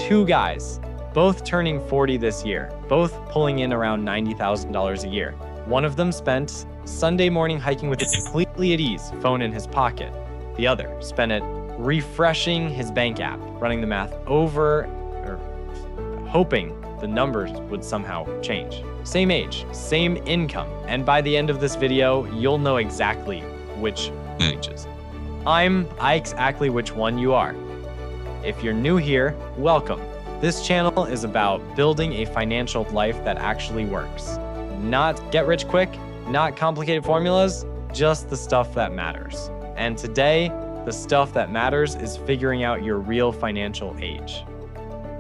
two guys, both turning 40 this year, both pulling in around $90,000 a year. One of them spent Sunday morning hiking with it completely at ease, phone in his pocket. The other spent it refreshing his bank app, running the math over, or hoping the numbers would somehow change. Same age, same income, and by the end of this video, you'll know exactly which changes. I'm exactly which one you are. If you're new here, welcome. This channel is about building a financial life that actually works. Not get rich quick, not complicated formulas, just the stuff that matters. And today, the stuff that matters is figuring out your real financial age.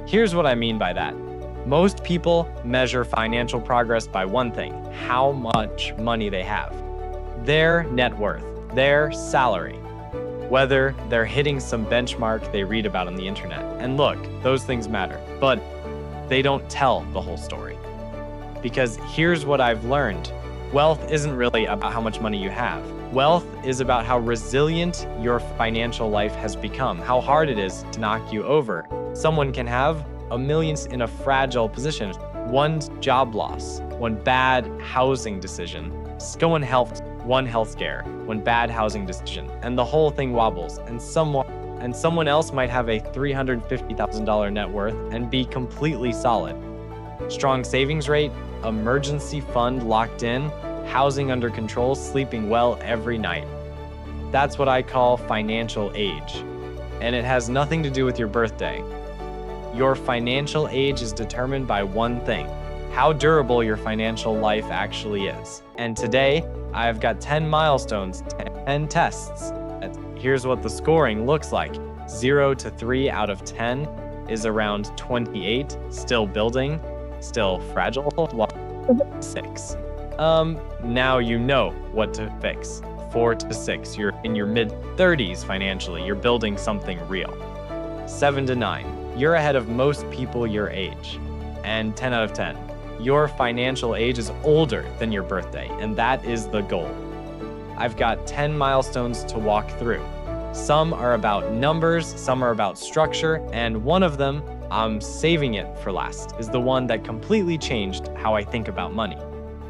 Here's what I mean by that. Most people measure financial progress by one thing: how much money they have. Their net worth, their salary, whether they're hitting some benchmark they read about on the internet. And look, those things matter, but they don't tell the whole story. Because here's what I've learned. Wealth isn't really about how much money you have. Wealth is about how resilient your financial life has become, how hard it is to knock you over. Someone can have $1 million in a fragile position. One job loss, one bad housing decision, one health scare, one bad housing decision, and the whole thing wobbles. And someone else might have a $350,000 net worth and be completely solid. Strong savings rate, emergency fund locked in, housing under control, sleeping well every night. That's what I call financial age. And it has nothing to do with your birthday. Your financial age is determined by one thing: how durable your financial life actually is. And today, I've got 10 milestones, 10 tests. Here's what the scoring looks like. 0 to 3 out of 10 is around 28, still building, still fragile. 6. Now you know what to fix. 4 to 6, you're in your mid-30s financially, you're building something real. 7 to 9, you're ahead of most people your age. And 10 out of 10, your financial age is older than your birthday, and that is the goal. I've got 10 milestones to walk through. Some are about numbers, some are about structure, and one of them, I'm saving it for last, is the one that completely changed how I think about money.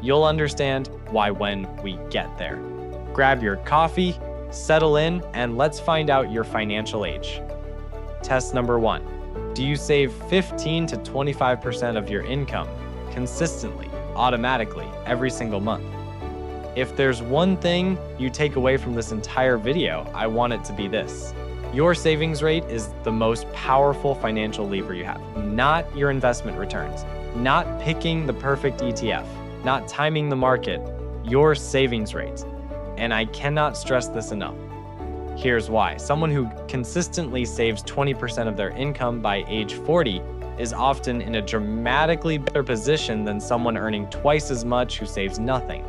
You'll understand why when we get there. Grab your coffee, settle in, and let's find out your financial age. Test number 1. Do you save 15 to 25% of your income consistently, automatically, every single month? If there's one thing you take away from this entire video, I want it to be this. Your savings rate is the most powerful financial lever you have, not your investment returns, not picking the perfect ETF, not timing the market, your savings rate. And I cannot stress this enough. Here's why. Someone who consistently saves 20% of their income by age 40 is often in a dramatically better position than someone earning twice as much who saves nothing.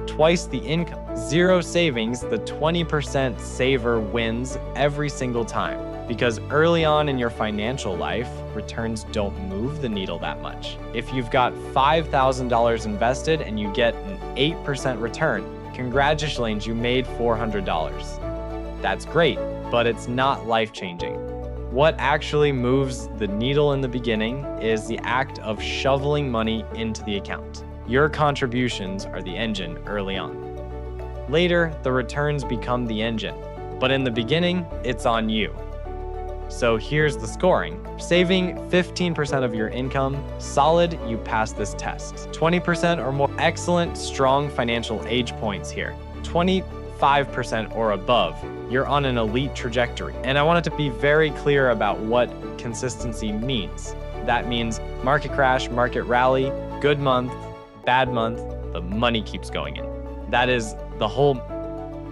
Twice the income. Zero savings, the 20% saver wins every single time. Because early on in your financial life, returns don't move the needle that much. If you've got $5,000 invested and you get an 8% return, congratulations, you made $400. That's great, but it's not life-changing. What actually moves the needle in the beginning is the act of shoveling money into the account. Your contributions are the engine early on. Later, the returns become the engine, but in the beginning, it's on you. So here's the scoring. Saving 15% of your income, solid, you pass this test. 20% or more, excellent, strong financial age points here. 25% or above, you're on an elite trajectory. And I want it to be very clear about what consistency means. That means market crash, market rally, good month, bad month, the money keeps going in. That is the whole.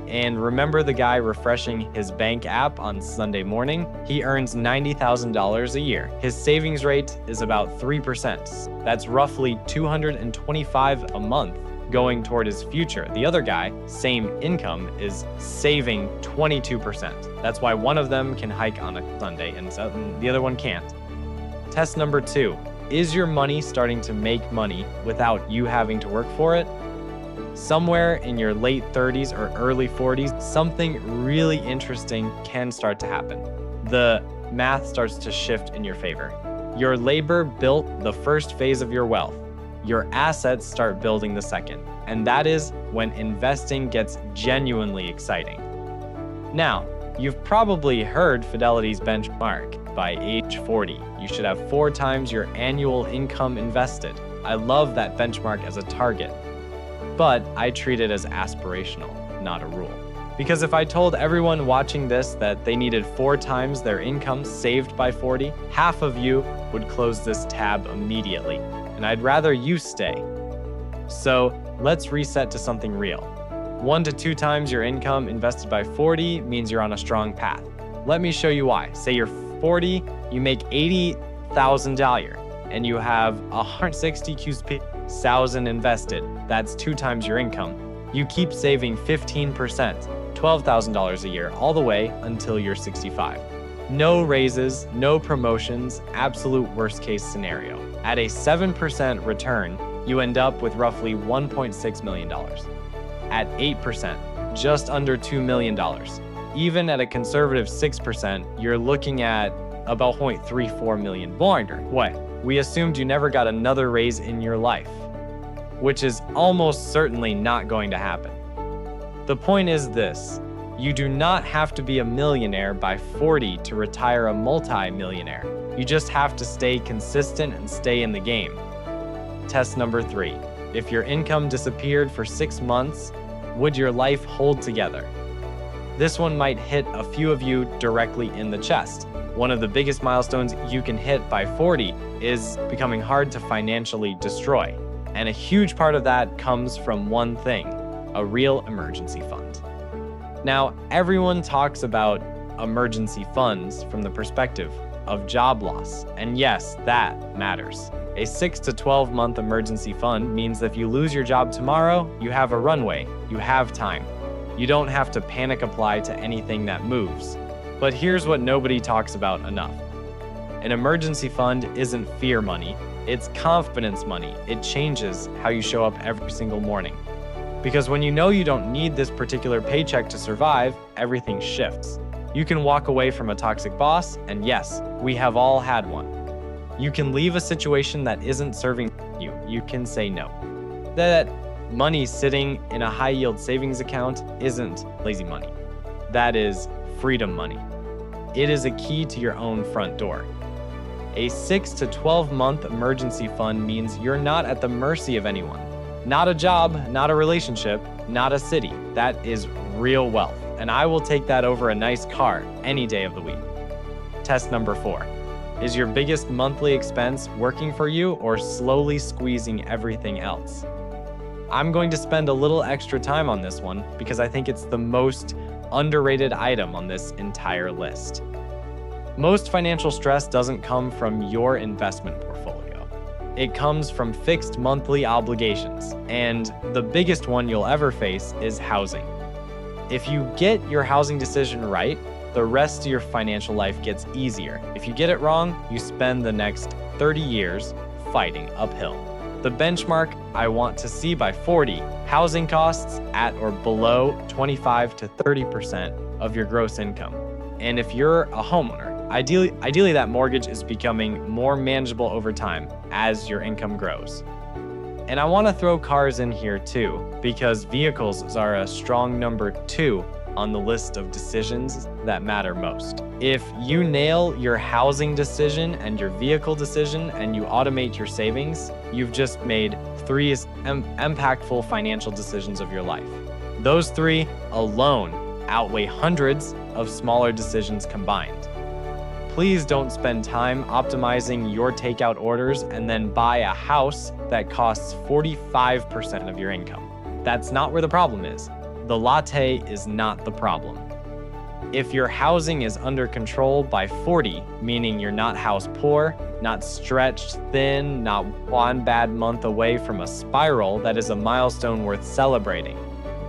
And remember the guy refreshing his bank app on Sunday morning? He earns $90,000 a year. His savings rate is about 3%. That's roughly $225 a month going toward his future. The other guy, same income, is saving 22%. That's why one of them can hike on a Sunday and the other one can't. Test number 2. Is your money starting to make money without you having to work for it? Somewhere in your late 30s or early 40s, something really interesting can start to happen. The math starts to shift in your favor. Your labor built the first phase of your wealth. Your assets start building the second. And that is when investing gets genuinely exciting. Now, you've probably heard Fidelity's benchmark. By age 40, you should have 4 times your annual income invested. I love that benchmark as a target, but I treat it as aspirational, not a rule. Because if I told everyone watching this that they needed 4 times their income saved by 40, half of you would close this tab immediately, and I'd rather you stay. So let's reset to something real. 1 to 2 times your income invested by 40 means you're on a strong path. Let me show you why. Say you're 40, you make $80,000 and you have 160,000 invested. That's 2 times your income. You keep saving 15%, $12,000 a year, all the way until you're 65. No raises, no promotions, absolute worst case scenario. At a 7% return, you end up with roughly $1.6 million. At 8%, just under $2 million. Even at a conservative 6%, you're looking at about $0.34 million. What? We assumed you never got another raise in your life, which is almost certainly not going to happen. The point is this: you do not have to be a millionaire by 40 to retire a multi-millionaire. You just have to stay consistent and stay in the game. Test number 3. If your income disappeared for 6 months, would your life hold together? This one might hit a few of you directly in the chest. One of the biggest milestones you can hit by 40 is becoming hard to financially destroy. And a huge part of that comes from one thing: a real emergency fund. Now, everyone talks about emergency funds from the perspective of job loss. And yes, that matters. A 6 to 12 month emergency fund means that if you lose your job tomorrow, you have a runway, you have time. You don't have to panic apply to anything that moves. But here's what nobody talks about enough. An emergency fund isn't fear money, it's confidence money. It changes how you show up every single morning. Because when you know you don't need this particular paycheck to survive, everything shifts. You can walk away from a toxic boss, and yes, we have all had one. You can leave a situation that isn't serving you. You can say no. That money sitting in a high-yield savings account isn't lazy money. That is freedom money. It is a key to your own front door. A 6 to 12 month emergency fund means you're not at the mercy of anyone. Not a job, not a relationship, not a city. That is real wealth, and I will take that over a nice car any day of the week. Test number 4. Is your biggest monthly expense working for you or slowly squeezing everything else? I'm going to spend a little extra time on this one because I think it's the most underrated item on this entire list. Most financial stress doesn't come from your investment portfolio. It comes from fixed monthly obligations, and the biggest one you'll ever face is housing. If you get your housing decision right, the rest of your financial life gets easier. If you get it wrong, you spend the next 30 years fighting uphill. The benchmark I want to see by 40, housing costs at or below 25 to 30% of your gross income. And if you're a homeowner, ideally that mortgage is becoming more manageable over time as your income grows. And I want to throw cars in here too, because vehicles are a strong number 2 on the list of decisions that matter most. If you nail your housing decision and your vehicle decision and you automate your savings, you've just made 3 impactful financial decisions of your life. Those 3 alone outweigh hundreds of smaller decisions combined. Please don't spend time optimizing your takeout orders and then buy a house that costs 45% of your income. That's not where the problem is. The latte is not the problem. If your housing is under control by 40, meaning you're not house poor, not stretched thin, not one bad month away from a spiral, that is a milestone worth celebrating.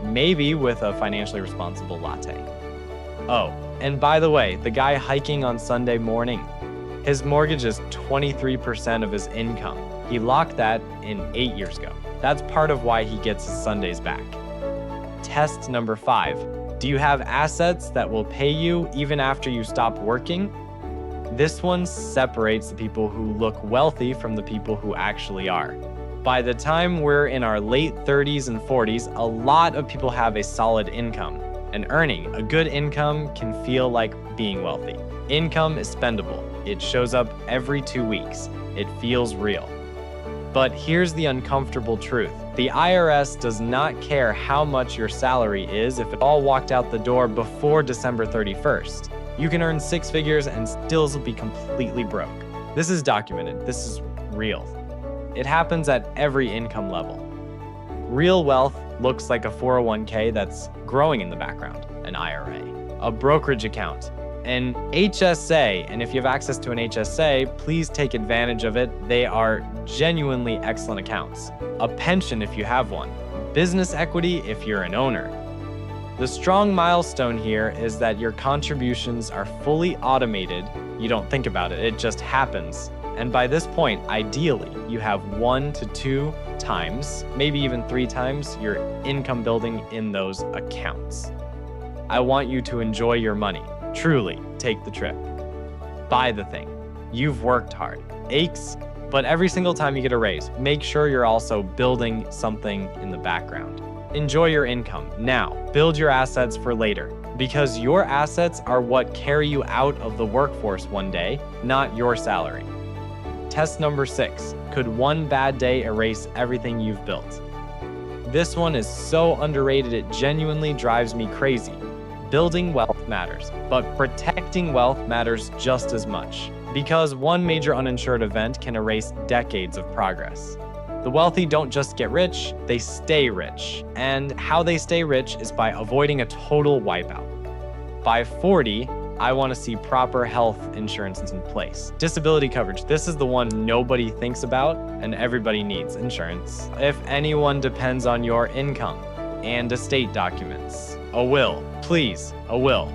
Maybe with a financially responsible latte. Oh, and by the way, the guy hiking on Sunday morning, his mortgage is 23% of his income. He locked that in 8 years ago. That's part of why he gets his Sundays back. Test number 5. Do you have assets that will pay you even after you stop working? This one separates the people who look wealthy from the people who actually are. By the time we're in our late 30s and 40s, a lot of people have a solid income. And earning a good income can feel like being wealthy. Income is spendable. It shows up every 2 weeks. It feels real. But here's the uncomfortable truth. The IRS does not care how much your salary is if it all walked out the door before December 31st. You can earn 6 figures and still be completely broke. This is documented. This is real. It happens at every income level. Real wealth looks like a 401k that's growing in the background, an IRA, a brokerage account, an HSA, and if you have access to an HSA, please take advantage of it. They are genuinely excellent accounts. A pension if you have one. Business equity if you're an owner. The strong milestone here is that your contributions are fully automated. You don't think about it, it just happens. And by this point, ideally, you have 1 to 2 times, maybe even 3 times your income building in those accounts. I want you to enjoy your money. Truly, take the trip. Buy the thing. You've worked hard. Aches, but every single time you get a raise, make sure you're also building something in the background. Enjoy your income now. Build your assets for later, because your assets are what carry you out of the workforce one day, not your salary. Test number 6. Could one bad day erase everything you've built? This one is so underrated it genuinely drives me crazy. Building wealth matters, but protecting wealth matters just as much, because one major uninsured event can erase decades of progress. The wealthy don't just get rich, they stay rich. And how they stay rich is by avoiding a total wipeout. By 40, I want to see proper health insurance in place. Disability coverage, this is the one nobody thinks about and everybody needs insurance. If anyone depends on your income and estate documents. A will, please, a will.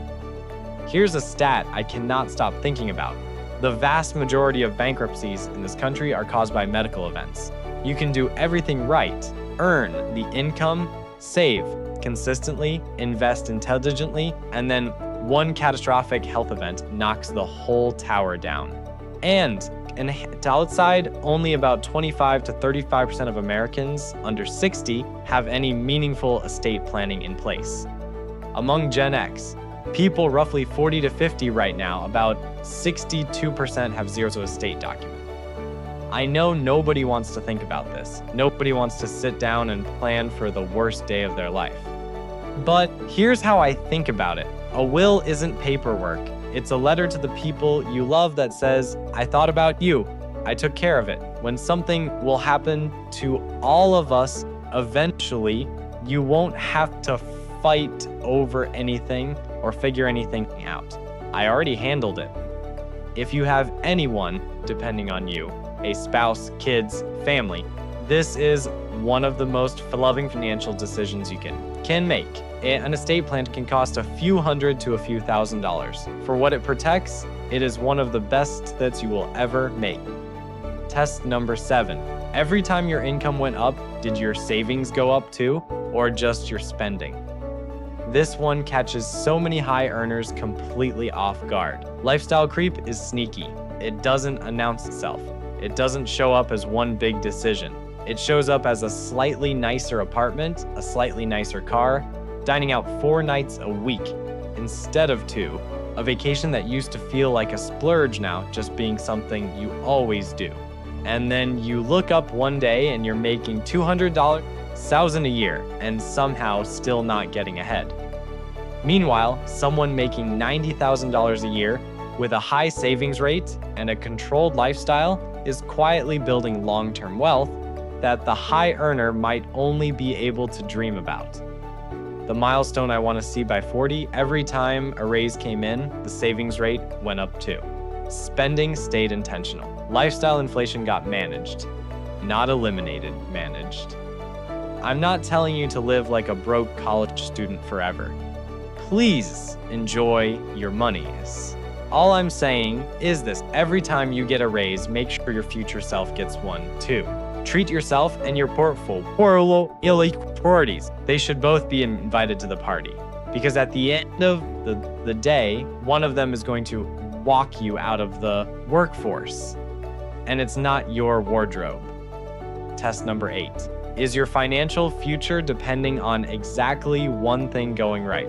Here's a stat I cannot stop thinking about. The vast majority of bankruptcies in this country are caused by medical events. You can do everything right, earn the income, save consistently, invest intelligently, and then one catastrophic health event knocks the whole tower down. And outside, only about 25 to 35% of Americans under 60 have any meaningful estate planning in place. Among Gen X, people roughly 40 to 50 right now, about 62% have zero estate document. I know nobody wants to think about this. Nobody wants to sit down and plan for the worst day of their life. But here's how I think about it. A will isn't paperwork. It's a letter to the people you love that says, I thought about you. I took care of it. When something will happen to all of us eventually, you won't have to fight over anything or figure anything out. I already handled it. If you have anyone depending on you, a spouse, kids, family, this is one of the most loving financial decisions you can make. An estate plan can cost a few hundred to a few $1,000s. For what it protects, it is one of the best that you will ever make. Test number 7. Every time your income went up, did your savings go up too, or just your spending? This one catches so many high earners completely off guard. Lifestyle creep is sneaky. It doesn't announce itself. It doesn't show up as one big decision. It shows up as a slightly nicer apartment, a slightly nicer car, dining out 4 nights a week instead of 2, a vacation that used to feel like a splurge now just being something you always do. And then you look up one day and you're making $200,000 a year and somehow still not getting ahead. Meanwhile, someone making $90,000 a year with a high savings rate and a controlled lifestyle is quietly building long-term wealth that the high earner might only be able to dream about. The milestone I want to see by 40, every time a raise came in, the savings rate went up too. Spending stayed intentional. Lifestyle inflation got managed, not eliminated, managed. I'm not telling you to live like a broke college student forever. Please enjoy your monies. All I'm saying is this: every time you get a raise, make sure your future self gets one too. Treat yourself and your portfolio priorities. They should both be invited to the party, because at the end of the day, one of them is going to walk you out of the workforce. And it's not your wardrobe. Test number 8. Is your financial future depending on exactly one thing going right?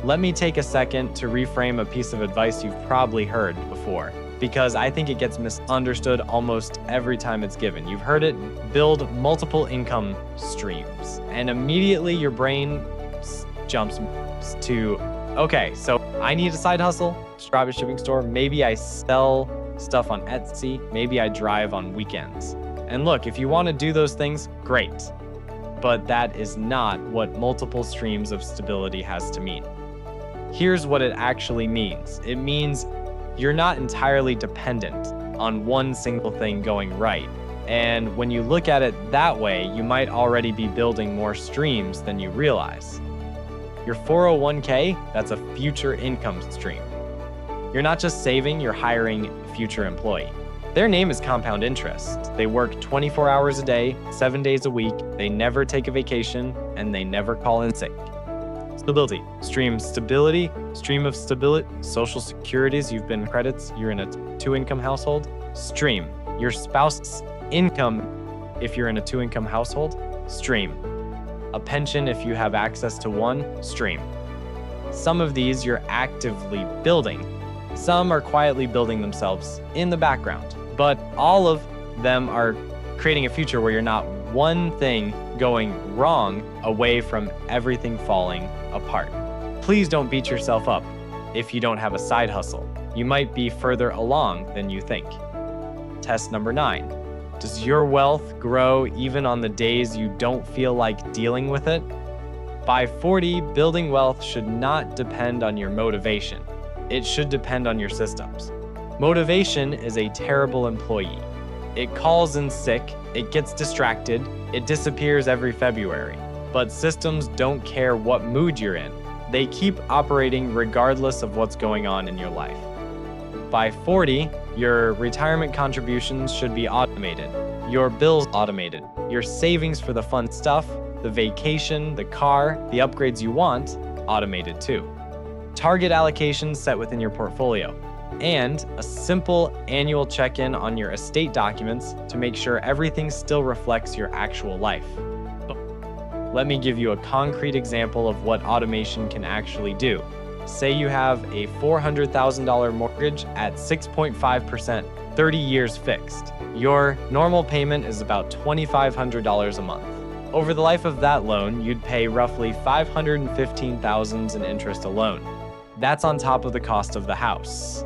Let me take a second to reframe a piece of advice you've probably heard before, because I think it gets misunderstood almost every time it's given. You've heard it: build multiple income streams. And immediately your brain jumps to, okay, so I need a side hustle, drive a shipping store. Maybe I sell stuff on Etsy. Maybe I drive on weekends. And look, if you want to do those things, great. But that is not what multiple streams of stability has to mean. Here's what it actually means. It means you're not entirely dependent on one single thing going right. And when you look at it that way, you might already be building more streams than you realize. Your 401k, that's a future income stream. You're not just saving, you're hiring a future employee. Their name is compound interest. They work 24 hours a day, 7 days a week. They never take a vacation, and they never call in sick. Stability. Stream of stability. Social securities, you've been credits, you're in a 2-income household. Stream. Your spouse's income, if you're in a 2-income household. Stream. A pension if you have access to one. Stream. Some of these you're actively building. Some are quietly building themselves in the background, but all of them are creating a future where you're not one thing going wrong away from everything falling apart. Please don't beat yourself up if you don't have a side hustle. You might be further along than you think. Test number 9. Does your wealth grow even on the days you don't feel like dealing with it? By 40, building wealth should not depend on your motivation. It should depend on your systems. Motivation is a terrible employee. It calls in sick, it gets distracted, it disappears every February. But systems don't care what mood you're in. They keep operating regardless of what's going on in your life. By 40, your retirement contributions should be automated, your bills automated, your savings for the fun stuff, the vacation, the car, the upgrades you want, automated too. Target allocations set within your portfolio, and a simple annual check-in on your estate documents to make sure everything still reflects your actual life. Let me give you a concrete example of what automation can actually do. Say you have a $400,000 mortgage at 6.5%, 30 years fixed. Your normal payment is about $2,500 a month. Over the life of that loan, you'd pay roughly $515,000 in interest alone. That's on top of the cost of the house.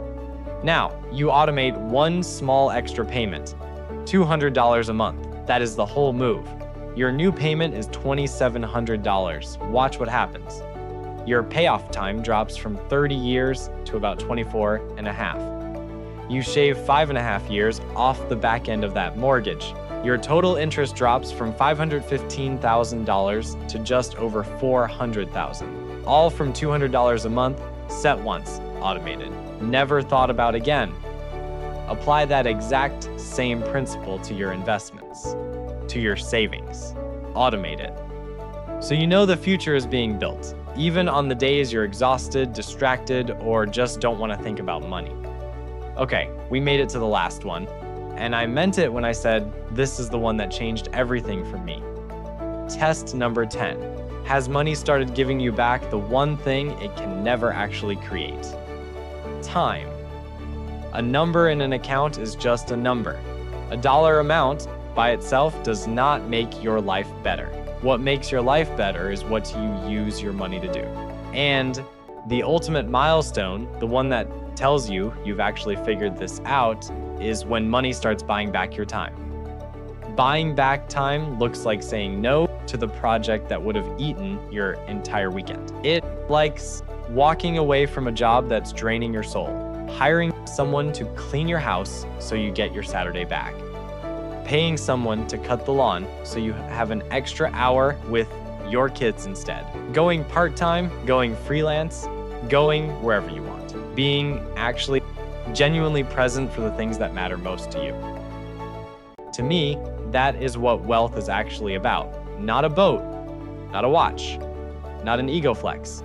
Now, you automate one small extra payment, $200 a month. That is the whole move. Your new payment is $2,700. Watch what happens. Your payoff time drops from 30 years to about 24 and a half. You shave 5.5 years off the back end of that mortgage. Your total interest drops from $515,000 to just over $400,000. All from $200 a month, set once, automated. Never thought about again. Apply that exact same principle to your investments, to your savings. Automate it. So you know the future is being built, even on the days you're exhausted, distracted, or just don't want to think about money. Okay, we made it to the last one, and I meant it when I said this is the one that changed everything for me. Test number 10. Has money started giving you back the one thing it can never actually create? Time. A number in an account is just a number. A dollar amount by itself does not make your life better. What makes your life better is what you use your money to do. And the ultimate milestone, the one that tells you you've actually figured this out, is when money starts buying back your time. Buying back time looks like saying no to the project that would have eaten your entire weekend. It likes walking away from a job that's draining your soul, hiring someone to clean your house so you get your Saturday back, paying someone to cut the lawn so you have an extra hour with your kids instead, going part-time, going freelance, going wherever you want, being actually genuinely present for the things that matter most to you. To me, that is what wealth is actually about. Not a boat, not a watch, not an ego flex.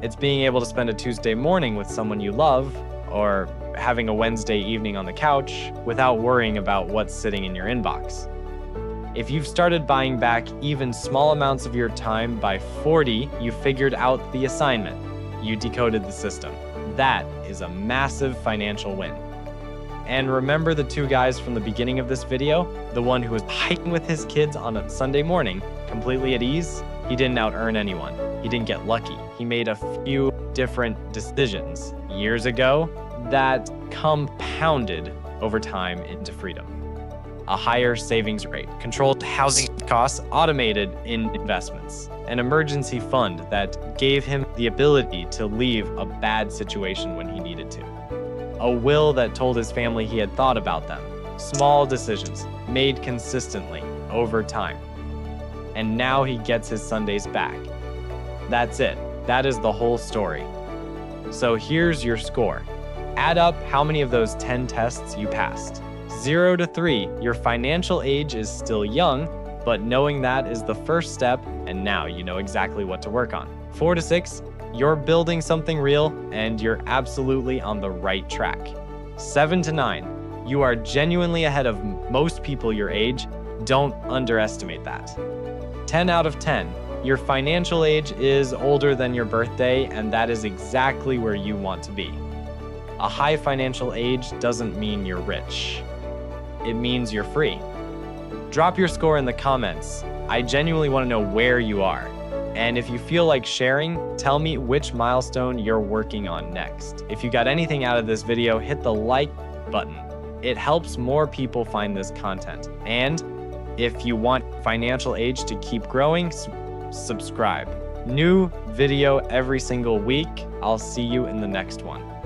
It's being able to spend a Tuesday morning with someone you love or having a Wednesday evening on the couch without worrying about what's sitting in your inbox. If you've started buying back even small amounts of your time by 40, you figured out the assignment. You decoded the system. That is a massive financial win. And remember the two guys from the beginning of this video? The one who was hiking with his kids on a Sunday morning, completely at ease? He didn't out-earn anyone. He didn't get lucky. He made a few different decisions years ago that compounded over time into freedom. A higher savings rate, controlled housing costs, automated in investments, an emergency fund that gave him the ability to leave a bad situation when he needed to, a will that told his family he had thought about them, small decisions made consistently over time. And now he gets his Sundays back. That's it. That is the whole story. So here's your score. Add up how many of those 10 tests you passed. 0 to 3, your financial age is still young, but knowing that is the first step, and now you know exactly what to work on. 4 to 6, you're building something real, and you're absolutely on the right track. 7 to 9, you are genuinely ahead of most people your age. Don't underestimate that. 10 out of 10, your financial age is older than your birthday, and that is exactly where you want to be. A high financial age doesn't mean you're rich. It means you're free. Drop your score in the comments. I genuinely want to know where you are. And if you feel like sharing, tell me which milestone you're working on next. If you got anything out of this video, hit the like button. It helps more people find this content. And if you want financial age to keep growing, subscribe. New video every single week. I'll see you in the next one.